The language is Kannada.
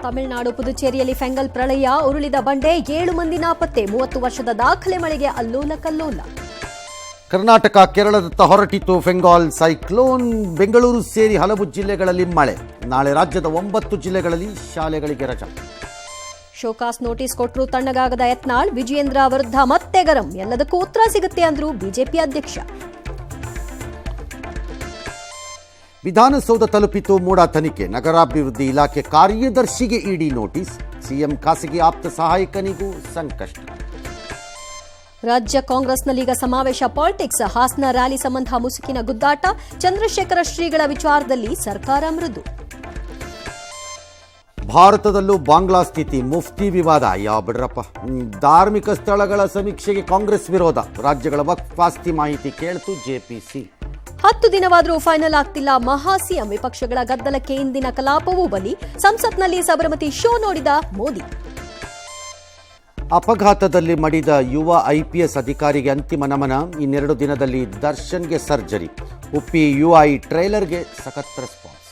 ತಮಿಳುನಾಡು ಪುದುಚೇರಿಯಲ್ಲಿ ಫೆಂಗಲ್ ಪ್ರಳಯ, ಉರುಳಿದ ಬಂಡೆ, 7 ಮಂದಿ ನಾಪತ್ತೆ, 30 ವರ್ಷದ ದಾಖಲೆ ಮಳೆಗೆ ಅಲ್ಲೋಲ ಕಲ್ಲೋಲ. ಕರ್ನಾಟಕ ಕೇರಳದತ್ತ ಹೊರಟಿತು ಫೆಂಗಾಲ್ ಸೈಕ್ಲೋನ್. ಬೆಂಗಳೂರು ಸೇರಿ ಹಲವು ಜಿಲ್ಲೆಗಳಲ್ಲಿ ಮಳೆ. ನಾಳೆ ರಾಜ್ಯದ 9 ಜಿಲ್ಲೆಗಳಲ್ಲಿ ಶಾಲೆಗಳಿಗೆ ರಜೆ. ಶೋಕಾಸ್ ನೋಟಿಸ್ ಕೊಟ್ಟರು ತಣ್ಣಗಾಗದ ಯತ್ನಾಳ್, ವಿಜಯೇಂದ್ರ ವಿರುದ್ಧ ಮತ್ತೆ ಗರಂ, ಎಲ್ಲದಕ್ಕೂ ಉತ್ತರ ಸಿಗುತ್ತೆ ಅಂದ್ರು ಬಿಜೆಪಿ ಅಧ್ಯಕ್ಷ. ವಿಧಾನಸೌಧ ತಲುಪಿತು ಮೂಡ ತನಿಖೆ. ನಗರಾಭಿವೃದ್ಧಿ ಇಲಾಖೆ ಕಾರ್ಯದರ್ಶಿಗೆ ಇಡಿ ನೋಟಿಸ್. ಸಿಎಂ ಖಾಸಗಿ ಆಪ್ತ ಸಹಾಯಕನಿಗೂ ಸಂಕಷ್ಟ. ರಾಜ್ಯ ಕಾಂಗ್ರೆಸ್ನಲ್ಲೀಗ ಸಮಾವೇಶ ಪಾಲಿಟಿಕ್ಸ್. ಹಾಸನ ರ್ಯಾಲಿ ಸಂಬಂಧ ಮುಸುಕಿನ ಗುದ್ದಾಟ. ಚಂದ್ರಶೇಖರ ಶ್ರೀಗಳ ವಿಚಾರದಲ್ಲಿ ಸರ್ಕಾರ ಮೃದು. ಭಾರತದಲ್ಲೂ ಬಾಂಗ್ಲಾ ಸ್ಥಿತಿ, ಮುಫ್ತಿ ವಿವಾದ. ಬಿಡ್ರಪ್ಪ. ಧಾರ್ಮಿಕ ಸ್ಥಳಗಳ ಸಮೀಕ್ಷೆಗೆ ಕಾಂಗ್ರೆಸ್ ವಿರೋಧ. ರಾಜ್ಯಗಳ ವಕ್ಫ್ ಆಸ್ತಿ ಮಾಹಿತಿ ಕೇಳ್ತು ಜೆಪಿಸಿ. 10 ದಿನವಾದರೂ ಫೈನಲ್ ಆಗ್ತಿಲ್ಲ ಮಹಾ ಸಿಎಂ. ವಿಪಕ್ಷಗಳ ಗದ್ದಲಕ್ಕೆ ಇಂದಿನ ಕಲಾಪವೂ ಬಲಿ. ಸಂಸತ್ನಲ್ಲಿ ಸಬರಮತಿ ಶೋ ನೋಡಿದ ಮೋದಿ. ಅಪಘಾತದಲ್ಲಿ ಮಡಿದ ಯುವ ಐಪಿಎಸ್ ಅಧಿಕಾರಿಗೆ ಅಂತಿಮ ನಮನ. ಇನ್ನೆರಡು ದಿನದಲ್ಲಿ ದರ್ಶನ್ಗೆ ಸರ್ಜರಿ. ಉಪ್ಪಿ ಯುಐ ಟ್ರೇಲರ್ಗೆ ಸಖತ್ ರೆಸ್ಪಾನ್ಸ್.